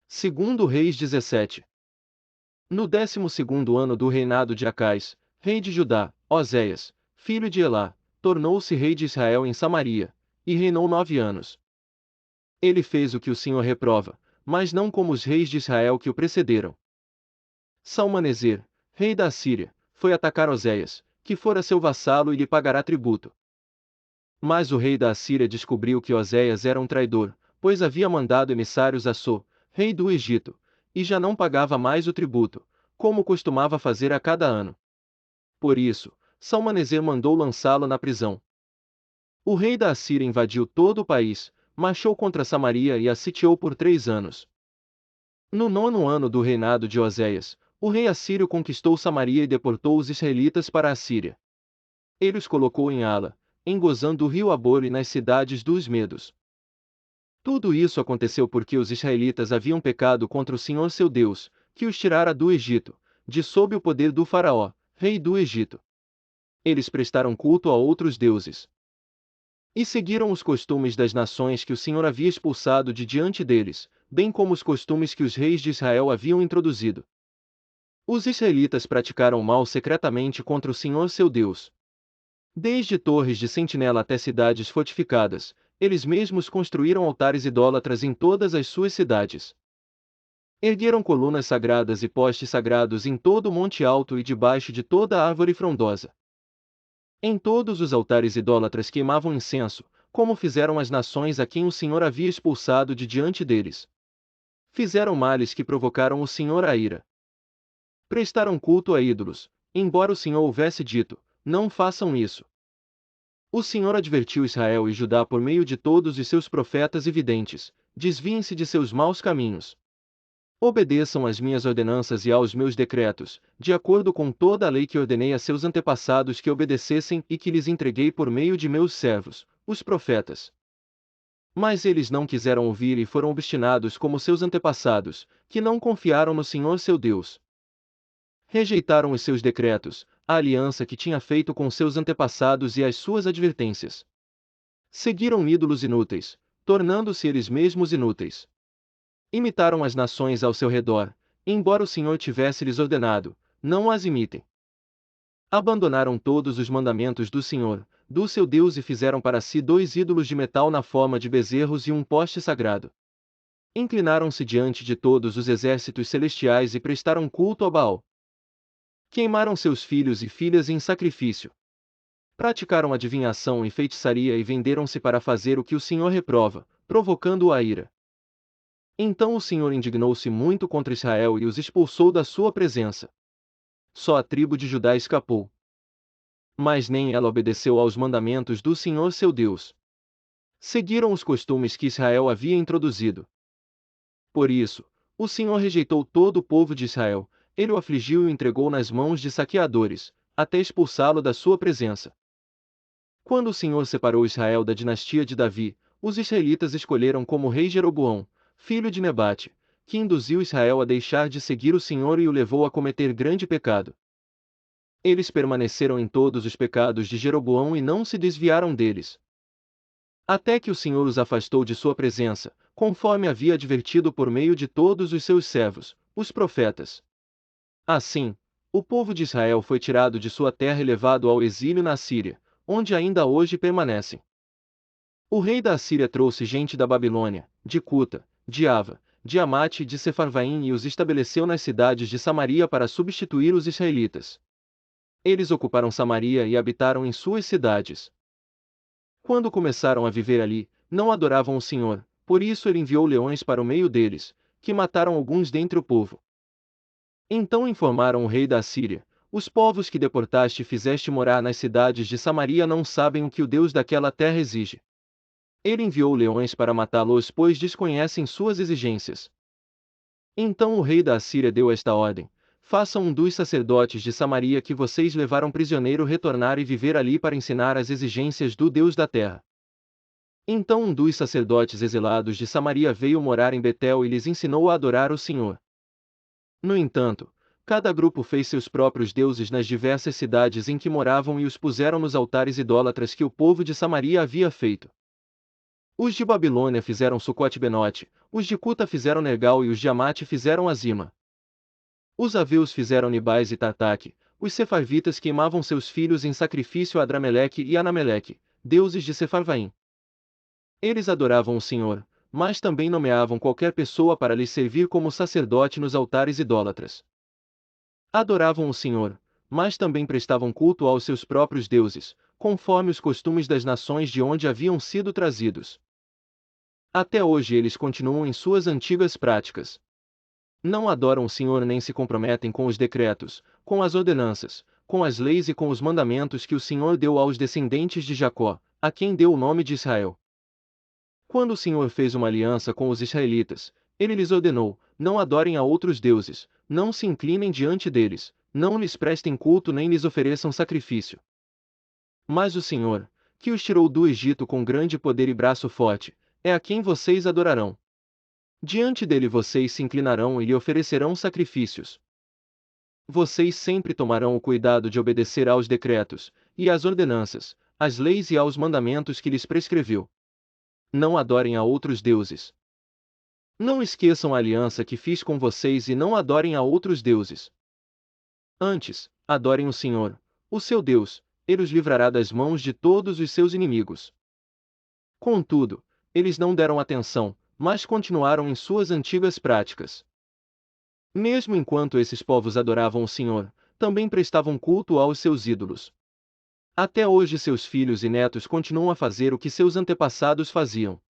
Segundo Reis 17. No 12º ano do reinado de Acais, rei de Judá, Oséias, filho de Elá, tornou-se rei de Israel em Samaria, e reinou 9 anos. Ele fez o que o Senhor reprova, mas não como os reis de Israel que o precederam. Salmaneser, rei da Assíria, foi atacar Oséias, que fora seu vassalo e lhe pagará tributo. Mas o rei da Assíria descobriu que Oséias era um traidor, pois havia mandado emissários a So, rei do Egito, e já não pagava mais o tributo, como costumava fazer a cada ano. Por isso, Salmaneser mandou lançá-lo na prisão. O rei da Assíria invadiu todo o país, marchou contra Samaria e a sitiou por 3 anos. No 9º ano do reinado de Oséias, o rei assírio conquistou Samaria e deportou os israelitas para a Assíria. Ele os colocou em Ala, em Gozã do rio Abor e nas cidades dos Medos. Tudo isso aconteceu porque os israelitas haviam pecado contra o Senhor seu Deus, que os tirara do Egito, de sob o poder do Faraó, rei do Egito. Eles prestaram culto a outros deuses e seguiram os costumes das nações que o Senhor havia expulsado de diante deles, bem como os costumes que os reis de Israel haviam introduzido. Os israelitas praticaram o mal secretamente contra o Senhor seu Deus. Desde torres de sentinela até cidades fortificadas, eles mesmos construíram altares idólatras em todas as suas cidades. Ergueram colunas sagradas e postes sagrados em todo o monte alto e debaixo de toda árvore frondosa. Em todos os altares idólatras queimavam incenso, como fizeram as nações a quem o Senhor havia expulsado de diante deles. Fizeram males que provocaram o Senhor a ira. Prestaram culto a ídolos, embora o Senhor houvesse dito: não façam isso. O Senhor advertiu Israel e Judá por meio de todos os seus profetas e videntes: desviem-se de seus maus caminhos. Obedeçam às minhas ordenanças e aos meus decretos, de acordo com toda a lei que ordenei a seus antepassados que obedecessem e que lhes entreguei por meio de meus servos, os profetas. Mas eles não quiseram ouvir e foram obstinados como seus antepassados, que não confiaram no Senhor seu Deus. Rejeitaram os seus decretos, a aliança que tinha feito com seus antepassados e as suas advertências. Seguiram ídolos inúteis, tornando-se eles mesmos inúteis. Imitaram as nações ao seu redor, embora o Senhor tivesse lhes ordenado: não as imitem. Abandonaram todos os mandamentos do Senhor, do seu Deus, e fizeram para si 2 ídolos de metal na forma de bezerros e um poste sagrado. Inclinaram-se diante de todos os exércitos celestiais e prestaram culto a Baal. Queimaram seus filhos e filhas em sacrifício. Praticaram adivinhação e feitiçaria e venderam-se para fazer o que o Senhor reprova, provocando-o a ira. Então o Senhor indignou-se muito contra Israel e os expulsou da sua presença. Só a tribo de Judá escapou. Mas nem ela obedeceu aos mandamentos do Senhor seu Deus. Seguiram os costumes que Israel havia introduzido. Por isso, o Senhor rejeitou todo o povo de Israel, ele o afligiu e o entregou nas mãos de saqueadores, até expulsá-lo da sua presença. Quando o Senhor separou Israel da dinastia de Davi, os israelitas escolheram como rei Jeroboão, filho de Nebate, que induziu Israel a deixar de seguir o Senhor e o levou a cometer grande pecado. Eles permaneceram em todos os pecados de Jeroboão e não se desviaram deles. Até que o Senhor os afastou de sua presença, conforme havia advertido por meio de todos os seus servos, os profetas. Assim, o povo de Israel foi tirado de sua terra e levado ao exílio na Síria, onde ainda hoje permanecem. O rei da Assíria trouxe gente da Babilônia, de Cuta, de Ava, de Amate e de Sefarvaim e os estabeleceu nas cidades de Samaria para substituir os israelitas. Eles ocuparam Samaria e habitaram em suas cidades. Quando começaram a viver ali, não adoravam o Senhor, por isso ele enviou leões para o meio deles, que mataram alguns dentre o povo. Então informaram o rei da Assíria: os povos que deportaste e fizeste morar nas cidades de Samaria não sabem o que o Deus daquela terra exige. Ele enviou leões para matá-los, pois desconhecem suas exigências. Então o rei da Assíria deu esta ordem: façam um dos sacerdotes de Samaria que vocês levaram prisioneiro retornar e viver ali para ensinar as exigências do Deus da terra. Então um dos sacerdotes exilados de Samaria veio morar em Betel e lhes ensinou a adorar o Senhor. No entanto, cada grupo fez seus próprios deuses nas diversas cidades em que moravam e os puseram nos altares idólatras que o povo de Samaria havia feito. Os de Babilônia fizeram Sucote-Benote, os de Cuta fizeram Nergal e os de Amate fizeram Azima. Os aveus fizeram Nibais e Tartaque, os sefarvitas queimavam seus filhos em sacrifício a Adrameleque e Anameleque, deuses de Sefarvaim. Eles adoravam o Senhor, mas também nomeavam qualquer pessoa para lhes servir como sacerdote nos altares idólatras. Adoravam o Senhor, mas também prestavam culto aos seus próprios deuses, conforme os costumes das nações de onde haviam sido trazidos. Até hoje eles continuam em suas antigas práticas. Não adoram o Senhor nem se comprometem com os decretos, com as ordenanças, com as leis e com os mandamentos que o Senhor deu aos descendentes de Jacó, a quem deu o nome de Israel. Quando o Senhor fez uma aliança com os israelitas, ele lhes ordenou: não adorem a outros deuses, não se inclinem diante deles, não lhes prestem culto nem lhes ofereçam sacrifício. Mas o Senhor, que os tirou do Egito com grande poder e braço forte, é a quem vocês adorarão. Diante dele vocês se inclinarão e lhe oferecerão sacrifícios. Vocês sempre tomarão o cuidado de obedecer aos decretos, e às ordenanças, às leis e aos mandamentos que lhes prescreveu. Não adorem a outros deuses. Não esqueçam a aliança que fiz com vocês e não adorem a outros deuses. Antes, adorem o Senhor, o seu Deus, ele os livrará das mãos de todos os seus inimigos. Contudo, eles não deram atenção, mas continuaram em suas antigas práticas. Mesmo enquanto esses povos adoravam o Senhor, também prestavam culto aos seus ídolos. Até hoje seus filhos e netos continuam a fazer o que seus antepassados faziam.